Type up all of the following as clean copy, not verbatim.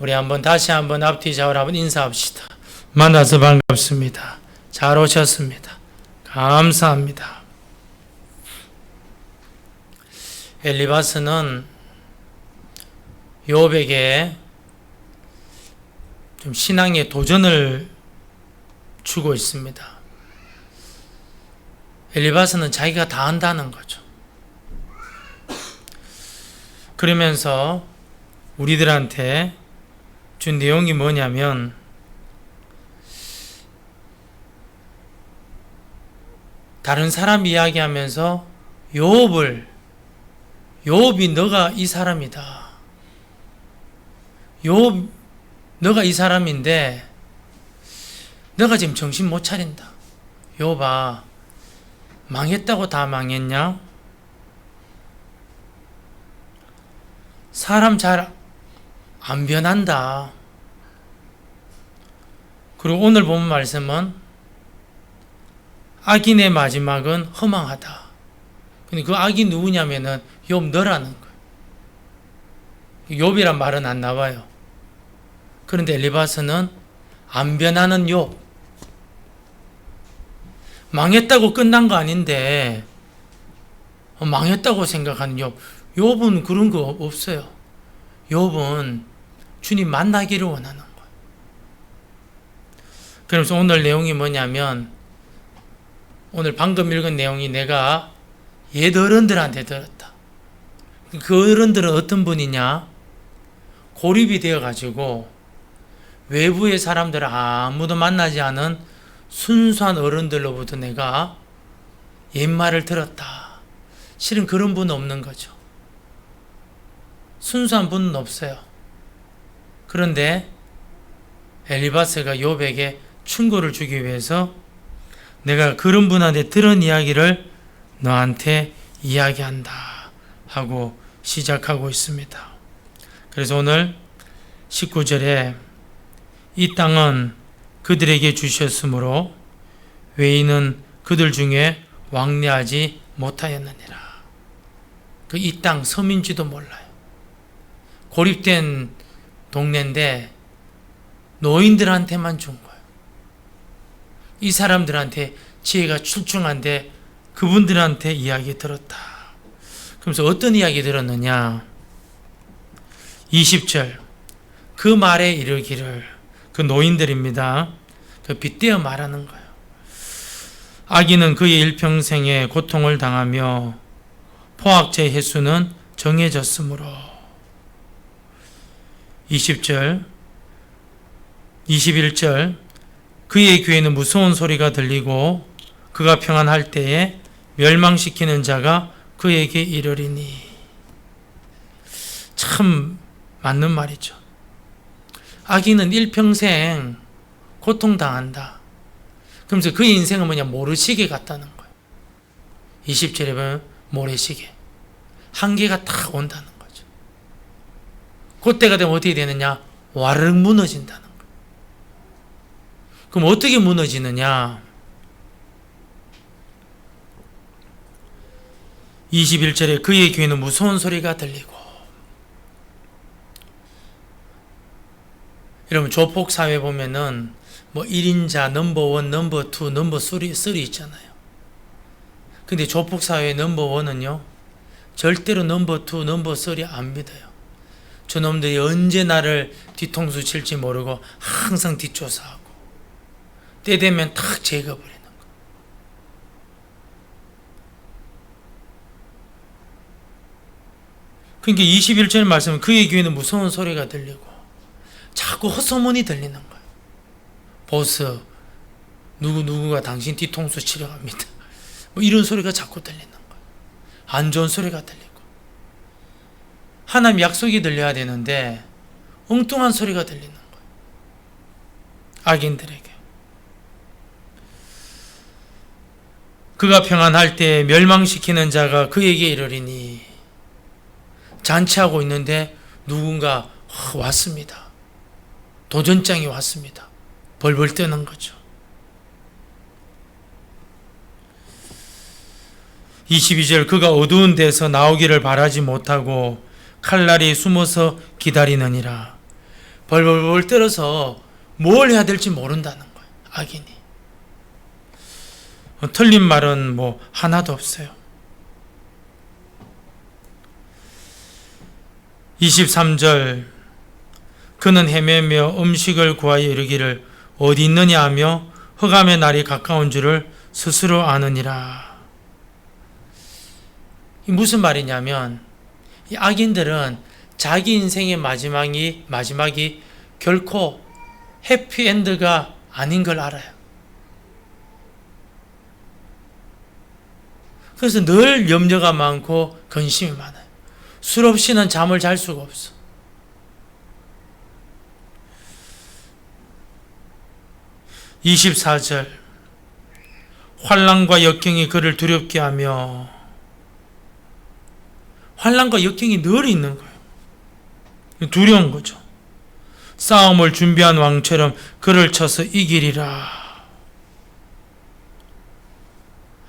우리 다시 한번 앞뒤 좌우로 한번 인사합시다. 만나서 반갑습니다. 잘 오셨습니다. 감사합니다. 엘리바스는 욥에게 좀 신앙의 도전을 주고 있습니다. 엘리바스는 자기가 다 안다는 거죠. 그러면서 우리들한테 준 내용이 뭐냐면, 다른 사람 이야기하면서 욥이 너가 이 사람이다. 욥, 너가 이 사람인데 너가 지금 정신 못 차린다. 욥아, 망했다고 다 망했냐? 사람 잘 안 변한다. 그리고 오늘 본 말씀은 악인의 마지막은 허망하다. 근데 그 악이 누구냐면은 욥 너라는 거예요. 욥이란 말은 안 나와요. 그런데 엘리바스는 안 변하는 욥, 망했다고 끝난 거 아닌데 망했다고 생각하는 욥. 욥은 그런 거 없어요. 욥은 주님 만나기를 원하는 거예요. 그래서 오늘 내용이 뭐냐면, 오늘 방금 읽은 내용이 내가 옛 어른들한테 들었다. 그 어른들은 어떤 분이냐? 고립이 되어가지고 외부의 사람들 아무도 만나지 않은 순수한 어른들로부터 내가 옛말을 들었다. 실은 그런 분은 없는 거죠. 순수한 분은 없어요. 그런데 엘리바스가 욥에게 충고를 주기 위해서 내가 그런 분한테 들은 이야기를 너한테 이야기한다 하고 시작하고 있습니다. 그래서 오늘 19절에 이 땅은 그들에게 주셨으므로 외인은 그들 중에 왕래하지 못하였느니라. 그 이 땅 섬인지도 몰라요. 고립된 동네인데 노인들한테만 준 거예요. 이 사람들한테 지혜가 출중한데 그분들한테 이야기 들었다. 그러면서 어떤 이야기 들었느냐? 20절, 그 말에 이르기를, 그 노인들입니다. 그 빗대어 말하는 거예요. 악인은 그의 일평생에 고통을 당하며 포악자의 횟수는 정해졌으므로. 20절, 21절, 그의 귀에는 무서운 소리가 들리고 그가 평안할 때에 멸망시키는 자가 그에게 이르리니. 참 맞는 말이죠. 악인은 일평생 고통당한다. 그러면서 그의 인생은 뭐냐? 모래시계 같다는 거예요. 20절에 보면 모래시계. 한계가 딱 온다는 거죠. 그때가 되면 어떻게 되느냐? 와르르 무너진다는 거예요. 그럼 어떻게 무너지느냐? 21절에 그의 귀에는 무서운 소리가 들리고. 여러분, 조폭 사회 보면은 뭐 1인자, 넘버 1, 넘버 2, 넘버 3 있잖아요. 근데 조폭 사회의 넘버 1은요, 절대로 넘버 2, 넘버 3 안 믿어요. 저놈들이 언제 나를 뒤통수 칠지 모르고 항상 뒷조사하고 때 되면 탁 제거버리는 거. 그러니까 21절 말씀은 그의 귀에는 무서운 소리가 들리고 자꾸 헛소문이 들리는 거예요. 보스, 누구가 당신 뒤통수 치러 갑니다. 뭐 이런 소리가 자꾸 들리는 거예요. 안 좋은 소리가 들리고. 하나님 약속이 들려야 되는데 엉뚱한 소리가 들리는 거예요. 악인들에게. 그가 평안할 때 멸망시키는 자가 그에게 이르리니. 잔치하고 있는데 누군가 왔습니다. 도전장이 왔습니다. 벌벌 떠는 거죠. 22절, 그가 어두운 데서 나오기를 바라지 못하고 칼날이 숨어서 기다리느니라. 벌벌벌 떨어서 뭘 해야 될지 모른다는 거예요. 악인이. 틀린 말은 뭐 하나도 없어요. 23절 그는 헤매며 음식을 구하여 이르기를 어디 있느냐 하며 흑암의 날이 가까운 줄을 스스로 아느니라. 무슨 말이냐면 이 악인들은 자기 인생의 마지막이 결코 해피엔드가 아닌 걸 알아요. 그래서 늘 염려가 많고 근심이 많아요. 술 없이는 잠을 잘 수가 없어. 24절 환난과 역경이 그를 두렵게 하며 환난과 역경이 늘 있는 거예요. 두려운 거죠. 싸움을 준비한 왕처럼 그를 쳐서 이기리라.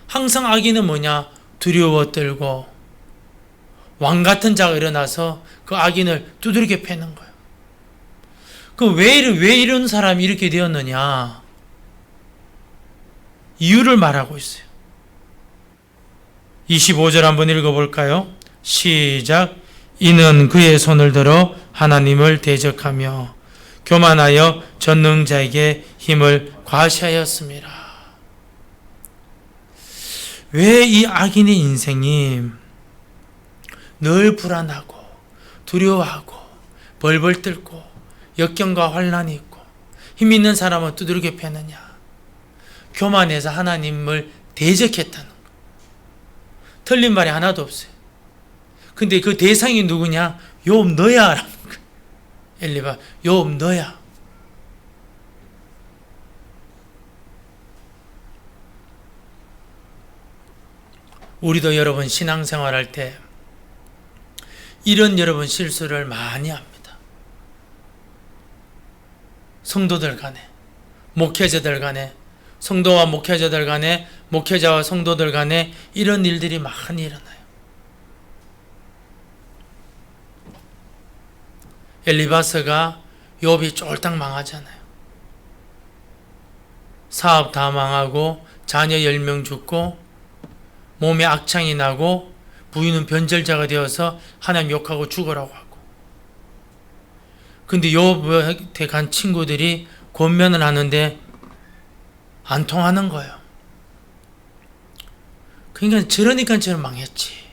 항상 악인은 뭐냐? 두려워 떨고 왕 같은 자가 일어나서 그 악인을 두드리게 패는 거예요. 그럼 왜 이런 사람이 이렇게 되었느냐? 이유를 말하고 있어요. 25절 한번 읽어볼까요? 시작. 이는 그의 손을 들어 하나님을 대적하며 교만하여 전능자에게 힘을 과시하였습니다. 왜 이 악인의 인생이 늘 불안하고 두려워하고 벌벌 떨고 역경과 환난이 있고 힘 있는 사람은 두드리게 패느냐? 교만해서 하나님을 대적했다는 거. 틀린 말이 하나도 없어요. 근데 그 대상이 누구냐? 욥 너야 라는 거예요. 엘리바 욥 너야. 우리도 여러분 신앙생활할 때 이런 여러분 실수를 많이 합니다. 성도들 간에, 목회자들 간에, 성도와 목회자들 간에, 목회자와 성도들 간에 이런 일들이 많이 일어나요. 엘리바스가 욥이 쫄딱 망하잖아요. 사업 다 망하고 자녀 10명 죽고 몸에 악창이 나고 부인은 변절자가 되어서 하나님 욕하고 죽으라고 하고. 근데 욥한테 간 친구들이 권면을 하는데 안 통하는 거예요. 그러니까 저러니까 저는 망했지.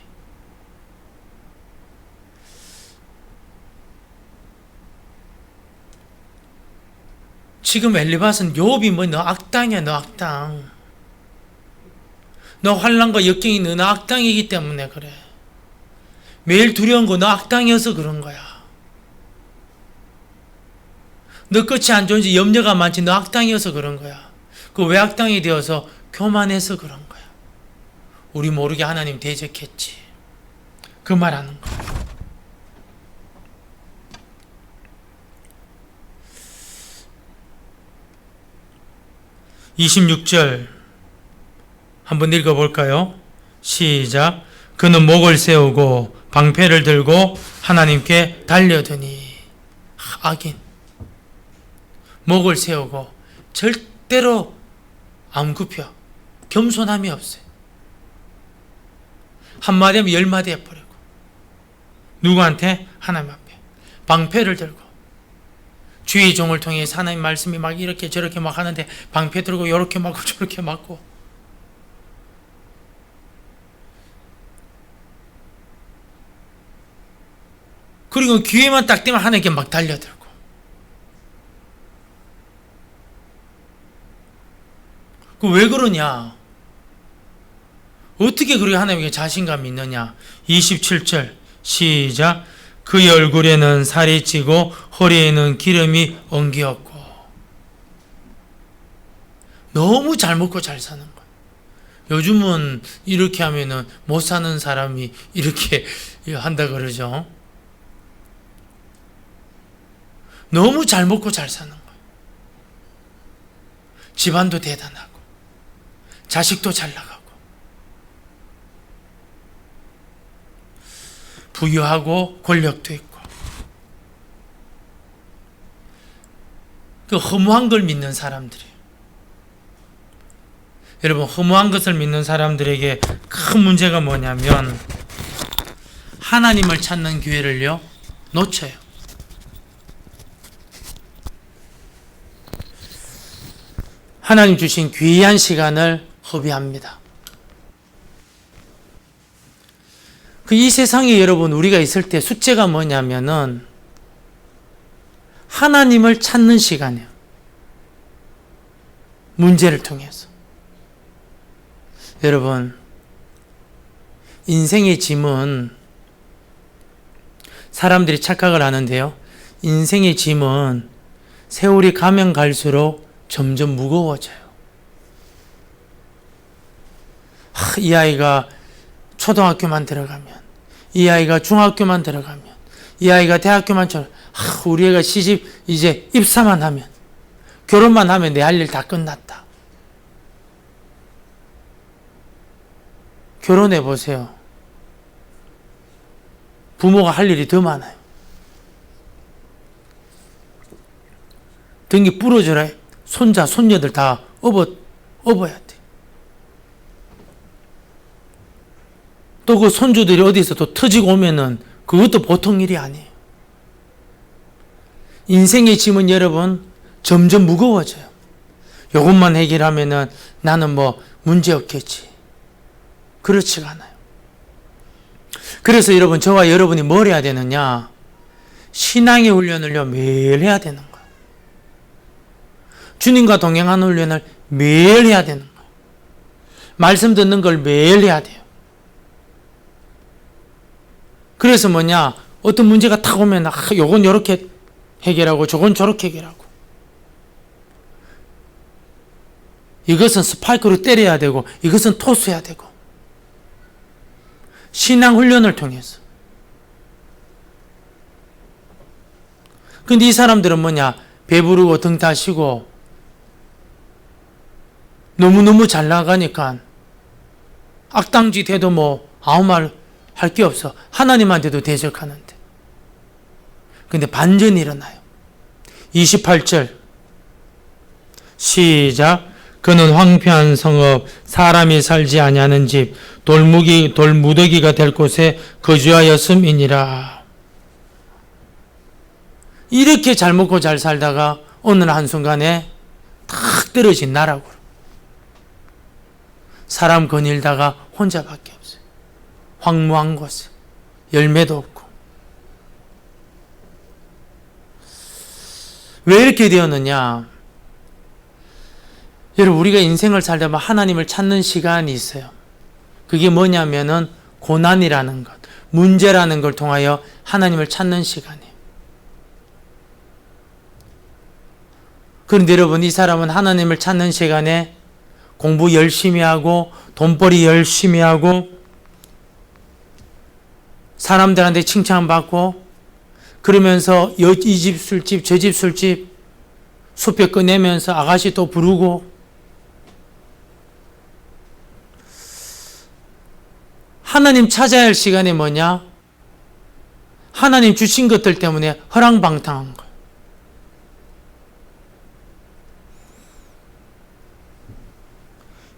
지금 엘리바스는 욥이 뭐 너 악당이야, 너 악당. 너 환난과 역경이 너 악당이기 때문에 그래. 매일 두려운 거 너 악당이어서 그런 거야. 너 끝이 안 좋은지 염려가 많지 너 악당이어서 그런 거야. 그 왜 악당이 되어서 교만해서 그런 거야. 우리 모르게 하나님 대적했지. 그 말하는 거야. (26절) 한번 읽어볼까요? 시작. 그는 목을 세우고 방패를 들고 하나님께 달려드니. 악인 목을 세우고 절대로 안 굽혀. 겸손함이 없어요. 한마디 하면 10마디 해버리고. 누구한테? 하나님 앞에 방패를 들고 주의 종을 통해 하나님 말씀이 막 이렇게 저렇게 막 하는데 방패 들고 이렇게 맞고 저렇게 맞고. 그리고 기회만 딱 되면 하나님께 막 달려들고. 그 왜 그러냐? 어떻게 그렇게 하나님께 자신감이 있느냐? 27절 시작. 그의 얼굴에는 살이 찌고 허리에는 기름이 엉기었고. 너무 잘 먹고 잘 사는 거야. 요즘은 이렇게 하면은 못 사는 사람이 이렇게 한다 그러죠. 너무 잘 먹고 잘 사는 거야. 집안도 대단하고 자식도 잘 나가고 부유하고 권력도 있고. 그 허무한 걸 믿는 사람들이에요. 여러분, 허무한 것을 믿는 사람들에게 큰 문제가 뭐냐면 하나님을 찾는 기회를요 놓쳐요. 하나님 주신 귀한 시간을 허비합니다. 이 세상에 여러분 우리가 있을 때 숙제가 뭐냐면은 하나님을 찾는 시간이에요. 문제를 통해서. 여러분, 인생의 짐은 사람들이 착각을 하는데요. 인생의 짐은 세월이 가면 갈수록 점점 무거워져요. 이 아이가 초등학교만 들어가면, 이 아이가 중학교만 들어가면, 이 아이가 대학교만 우리 애가 시집 이제 입사만 하면, 결혼만 하면 내 할 일 다 끝났다. 결혼해 보세요. 부모가 할 일이 더 많아요. 등기 부러져라. 손자, 손녀들 다 업어야 돼. 또 그 손주들이 어디서 또 터지고 오면은 그것도 보통 일이 아니에요. 인생의 짐은 여러분 점점 무거워져요. 이것만 해결하면은 나는 뭐 문제 없겠지. 그렇지가 않아요. 그래서 여러분, 저와 여러분이 뭘 해야 되느냐? 신앙의 훈련을요 매일 해야 되는 거예요. 주님과 동행하는 훈련을 매일 해야 되는 거예요. 말씀 듣는 걸 매일 해야 돼요. 그래서 뭐냐, 어떤 문제가 탁 오면 요건 요렇게 해결하고 저건 저렇게 해결하고, 이것은 스파이크로 때려야 되고 이것은 토스해야 되고, 신앙 훈련을 통해서. 근데 이 사람들은 뭐냐, 배부르고 등 다시고 너무너무 잘 나가니까 악당짓 해도 뭐 아무 말 할 게 없어. 하나님한테도 대적하는데. 근데 반전이 일어나요. 28절 시작. 그는 황폐한 성읍, 사람이 살지 아니하는 집, 돌무더기가 될 곳에 거주하였음이니라. 이렇게 잘 먹고 잘 살다가 어느 한순간에 탁 떨어진 나라고. 사람 거닐다가 혼자밖에 없어요. 황무한 곳에 열매도 없고. 왜 이렇게 되었느냐? 여러분, 우리가 인생을 살다 보면 하나님을 찾는 시간이 있어요. 그게 뭐냐면은 고난이라는 것, 문제라는 걸 통하여 하나님을 찾는 시간이에요. 그런데 여러분, 이 사람은 하나님을 찾는 시간에 공부 열심히 하고 돈벌이 열심히 하고 사람들한테 칭찬받고 그러면서 이 집 술집 저 집 술집 숲에 꺼내면서 아가씨 또 부르고, 하나님 찾아야 할 시간이 뭐냐? 하나님 주신 것들 때문에 허랑방탕한 거예요.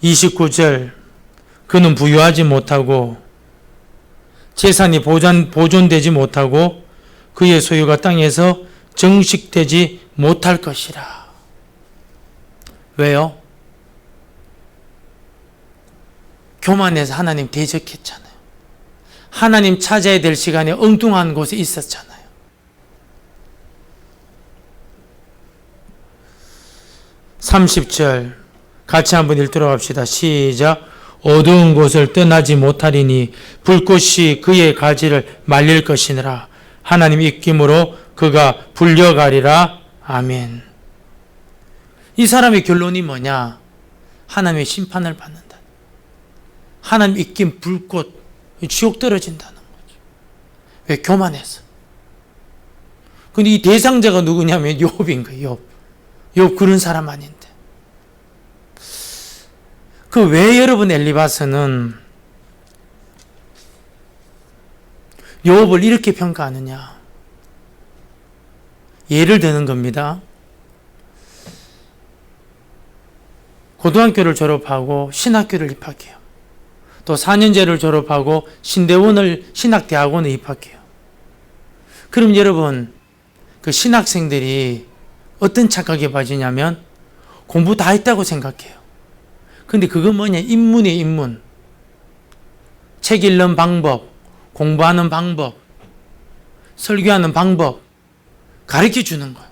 (29절) 그는 부유하지 못하고 재산이 보존되지 못하고 그의 소유가 땅에서 정식되지 못할 것이라. 왜요? 교만해서 하나님 대적했잖아요. 하나님 찾아야 될 시간에 엉뚱한 곳에 있었잖아요. (30절) 같이 한번 읽도록 합시다. 시작. 어두운 곳을 떠나지 못하리니 불꽃이 그의 가지를 말릴 것이니라. 하나님 입김으로 그가 불려가리라. 아멘. 이 사람의 결론이 뭐냐? 하나님의 심판을 받는다. 하나님 입김 불꽃, 지옥 떨어진다는 거죠. 왜? 교만해서. 근데 이 대상자가 누구냐면 욥인 거예요. 욥 그런 사람 아닌데. 그 왜 여러분 엘리바스는 욥을 이렇게 평가하느냐? 예를 드는 겁니다. 고등학교를 졸업하고 신학교를 입학해요. 또 4년제를 졸업하고 신학대학원에 입학해요. 그럼 여러분, 그 신학생들이 어떤 착각에 빠지냐면 공부 다 했다고 생각해요. 근데 그건 뭐냐? 입문이에요, 입문. 책 읽는 방법, 공부하는 방법, 설교하는 방법 가르쳐 주는 거예요.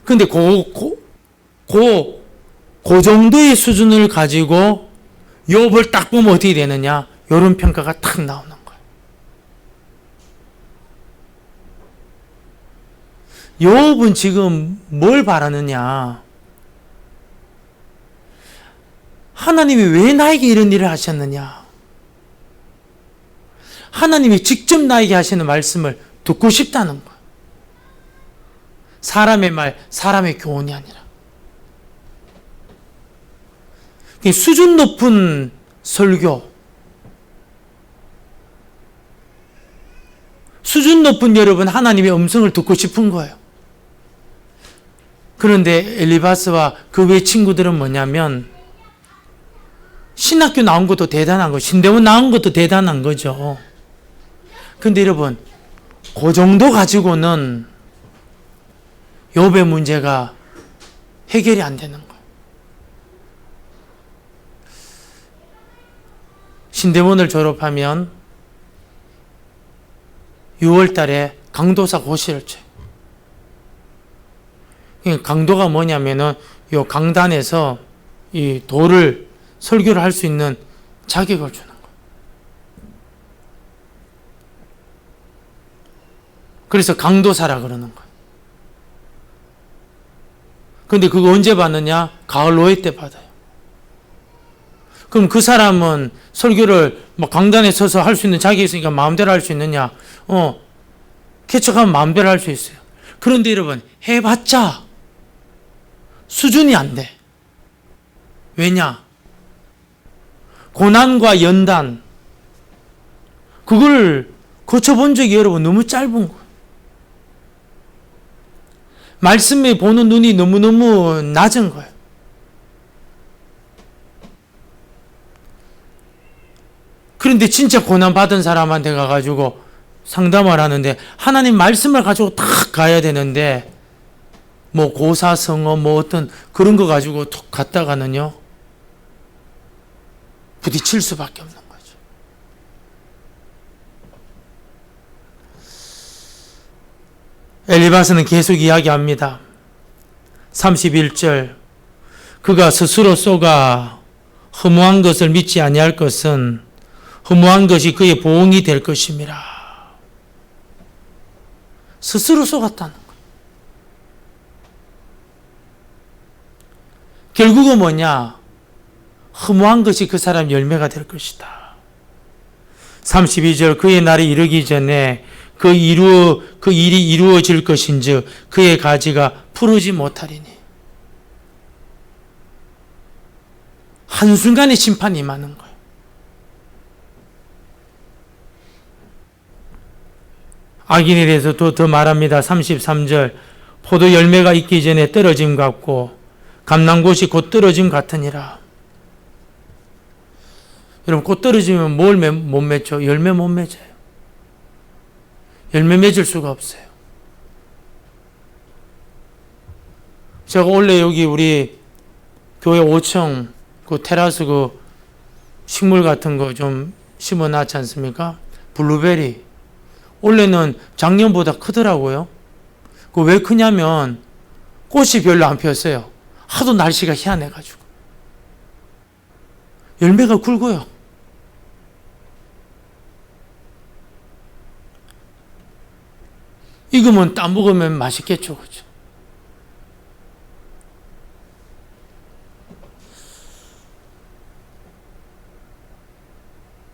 근데 그 정도의 수준을 가지고 욥을 딱 보면 어떻게 되느냐? 이런 평가가 탁 나오는 거예요. 욥은 지금 뭘 바라느냐? 하나님이 왜 나에게 이런 일을 하셨느냐? 하나님이 직접 나에게 하시는 말씀을 듣고 싶다는 거예요. 사람의 말, 사람의 교훈이 아니라. 수준 높은 설교, 수준 높은 여러분 하나님의 음성을 듣고 싶은 거예요. 그런데 엘리바스와 그 외 친구들은 뭐냐면 신학교 나온 것도 대단한 거, 신대원 나온 것도 대단한 거죠. 근데 여러분, 그 정도 가지고는 욥의 문제가 해결이 안 되는 거예요. 신대원을 졸업하면 6월 달에 강도사 고시를 쳐요. 강도가 뭐냐면은 요 강단에서 이 도를 설교를 할 수 있는 자격을 주는 거예요. 그래서 강도사라 그러는 거예요. 근데 그거 언제 받느냐? 가을 노예 때 받아요. 그럼 그 사람은 설교를 강단에 서서 할 수 있는 자격이 있으니까 마음대로 할 수 있느냐? 개척하면 마음대로 할 수 있어요. 그런데 여러분, 해봤자 수준이 안 돼. 왜냐? 고난과 연단, 그걸 거쳐본 적이 여러분 너무 짧은 거예요. 말씀에 보는 눈이 너무너무 낮은 거예요. 그런데 진짜 고난받은 사람한테 가가지고 상담을 하는데 하나님 말씀을 가지고 탁 가야 되는데 뭐 고사성어 뭐 어떤 그런 거 가지고 툭 갔다가는요 부딪힐 수밖에 없는 거죠. 엘리바스는 계속 이야기합니다. 31절 그가 스스로 쏘가 허무한 것을 믿지 아니할 것은 허무한 것이 그의 보응이 될 것임이라. 스스로 쏘갔다는 거예요. 결국은 뭐냐? 허무한 것이 그 사람 열매가 될 것이다. 32절 그의 날이 이르기 전에 그 일이 이루어질 것인즉 그의 가지가 푸르지 못하리니. 한순간에 심판이 임하는 거예요. 악인에 대해서 또 더 말합니다. 33절 포도 열매가 있기 전에 떨어짐 같고 감난꽃이 곧 떨어짐 같으니라. 여러분 꽃 떨어지면 뭘 못 맺죠? 열매 못 맺어요. 열매 맺을 수가 없어요. 제가 원래 여기 우리 교회 5층 그 테라스 그 식물 같은 거 좀 심어 놨지 않습니까? 블루베리. 원래는 작년보다 크더라고요. 그 왜 크냐면 꽃이 별로 안 피었어요. 하도 날씨가 희한해가지고. 열매가 굵어요. 익으면 따 먹으면 맛있겠죠. 그죠?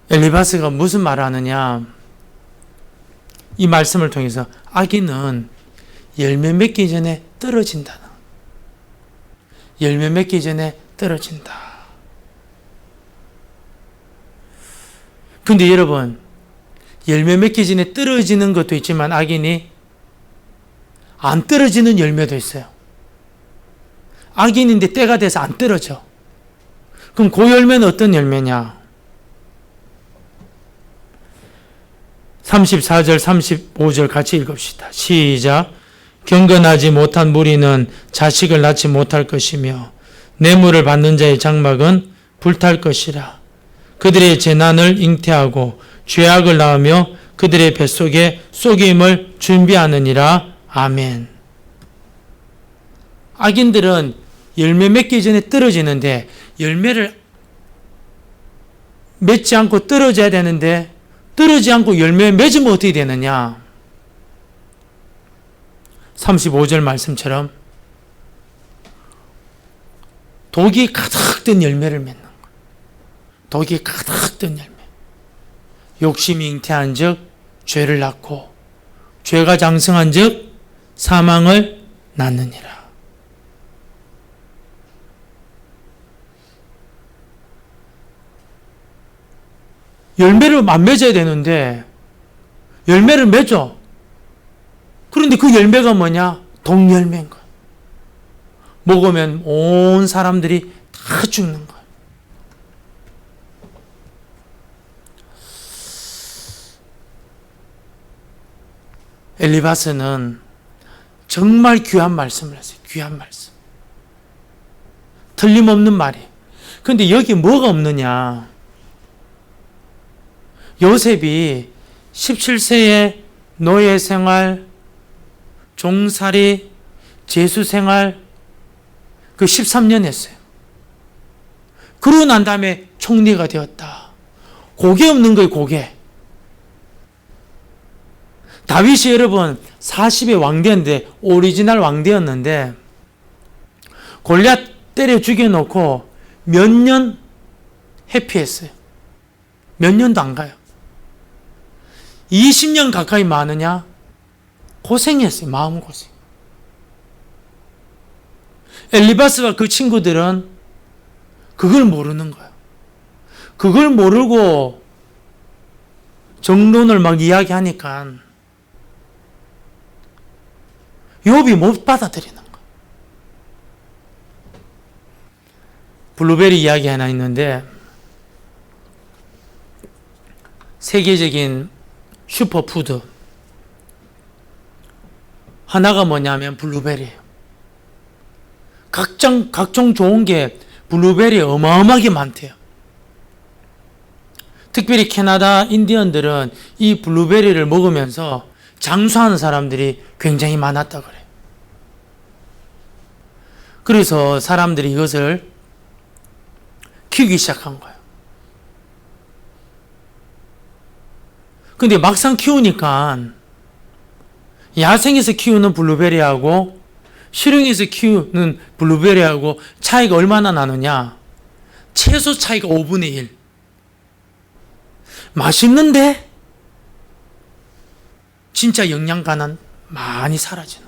엘리바스가 무슨 말을 하느냐? 이 말씀을 통해서 악인은 열매 맺기 전에 떨어진다. 열매 맺기 전에 떨어진다. 근데 여러분, 열매 맺기 전에 떨어지는 것도 있지만 악인이 안 떨어지는 열매도 있어요. 악인인데 때가 돼서 안 떨어져. 그럼 그 열매는 어떤 열매냐? 34절 35절 같이 읽읍시다. 시작. 경건하지 못한 무리는 자식을 낳지 못할 것이며 뇌물을 받는 자의 장막은 불탈 것이라. 그들의 재난을 잉태하고 죄악을 낳으며 그들의 뱃속에 속임을 준비하느니라. 아멘. 악인들은 열매 맺기 전에 떨어지는데 열매를 맺지 않고 떨어져야 되는데 떨어지지 않고 열매 맺으면 어떻게 되느냐? 35절 말씀처럼 독이 가득 든 열매를 맺는 거예요. 독이 가득 든 열매. 욕심이 잉태한 즉 죄를 낳고 죄가 장성한 즉 사망을 낳느니라. 열매를 안 맺어야 되는데 열매를 맺어. 그런데 그 열매가 뭐냐? 독열매인 거야. 먹으면 온 사람들이 다 죽는 거야. 엘리바스는 정말 귀한 말씀을 했어요. 귀한 말씀. 틀림없는 말이. 그런데 여기 뭐가 없느냐? 요셉이 17세에 노예 생활, 종살이, 제수 생활 그 13년 했어요. 그러고 난 다음에 총리가 되었다. 그게 없는 거예요, 그게. 다윗이 여러분 40의 왕대였는데 오리지널 왕대였는데 골리앗 때려 죽여놓고 몇 년 해피했어요. 몇 년도 안 가요. 20년 가까이 많으냐? 고생했어요. 마음고생. 엘리바스와 그 친구들은 그걸 모르는 거예요. 그걸 모르고 정론을 막 이야기하니까 욥이 못 받아들이는 거예요. 블루베리 이야기 하나 있는데 세계적인 슈퍼푸드 하나가 뭐냐면 블루베리예요. 각종 좋은 게 블루베리에 어마어마하게 많대요. 특별히 캐나다 인디언들은 이 블루베리를 먹으면서 장수하는 사람들이 굉장히 많았다 그래요. 그래서 사람들이 이것을 키우기 시작한 거예요. 근데 막상 키우니까 야생에서 키우는 블루베리하고 실용에서 키우는 블루베리하고 차이가 얼마나 나느냐? 최소 차이가 5분의 1. 맛있는데 진짜 영양가는 많이 사라지는.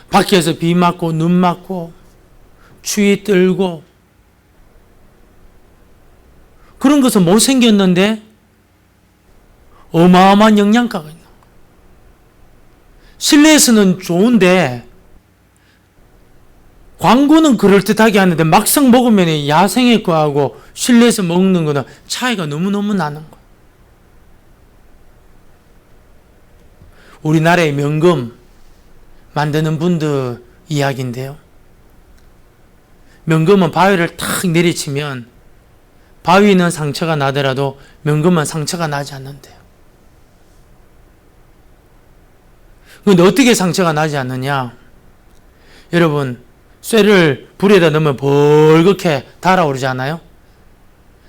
밖에서 비 맞고 눈 맞고 추위 떨고 그런 것은 못생겼는데 어마어마한 영양가가 있는 거예요. 실내에서는 좋은데 광고는 그럴듯하게 하는데 막상 먹으면 야생의 거하고 실내에서 먹는 거는 차이가 너무너무 나는 거예요. 우리나라의 명금 만드는 분들 이야기인데요. 명금은 바위를 탁 내리치면 바위는 상처가 나더라도 명금은 상처가 나지 않는데요. 그런데 어떻게 상처가 나지 않느냐? 여러분, 쇠를 불에다 넣으면 벌겋게 달아오르잖아요.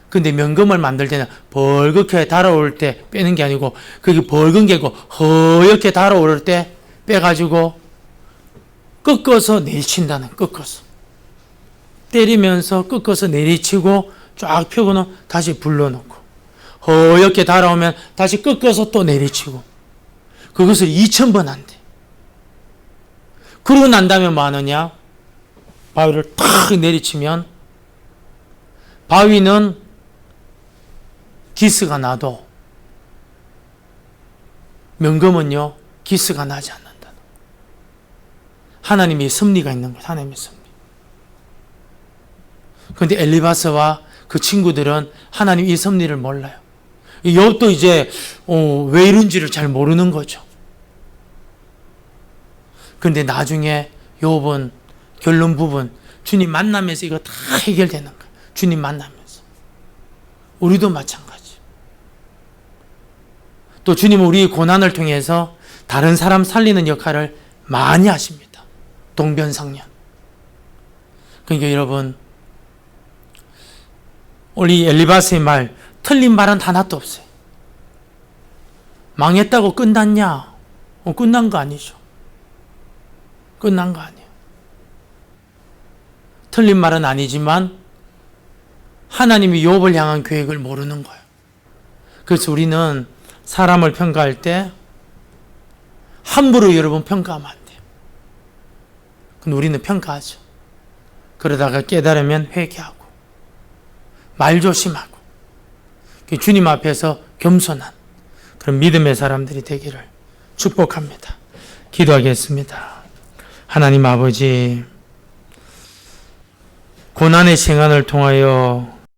근데 명금을 만들 때는 벌겋게 달아오를 때 빼는 게 아니고 그게 벌겋게 하고 허옇게 달아오를 때 빼가지고 꺾어서 내리친다는, 꺾어서 때리면서 꺾어서 내리치고 쫙 펴고는 다시 불러놓고 허옇게 달아오면 다시 꺾어서 또 내리치고 그것을 2000번 한대. 그러고 난 다음에 뭐 하느냐? 바위를 탁 내리치면 바위는 기스가 나도 명금은요 기스가 나지 않는다. 하나님의 섭리가 있는 거예요. 하나님의 섭리. 그런데 엘리바스와 그 친구들은 하나님 이 섭리를 몰라요. 욥도 이제 왜 이런지를 잘 모르는 거죠. 그런데 나중에 욥은 결론 부분 주님 만나면서 이거 다 해결되는 거예요. 주님 만나면서. 우리도 마찬가지. 또 주님은 우리의 고난을 통해서 다른 사람 살리는 역할을 많이 하십니다. 동변상련. 그러니까 여러분, 우리 엘리바스의 말, 틀린 말은 하나도 없어요. 망했다고 끝났냐? 끝난 거 아니죠. 끝난 거 아니에요. 틀린 말은 아니지만 하나님이 욥을 향한 계획을 모르는 거예요. 그래서 우리는 사람을 평가할 때 함부로 여러분 평가하면 안 돼요. 근데 우리는 평가하죠. 그러다가 깨달으면 회개하고 말 조심하고 주님 앞에서 겸손한 그런 믿음의 사람들이 되기를 축복합니다. 기도하겠습니다. 하나님 아버지, 고난의 시간을 통하여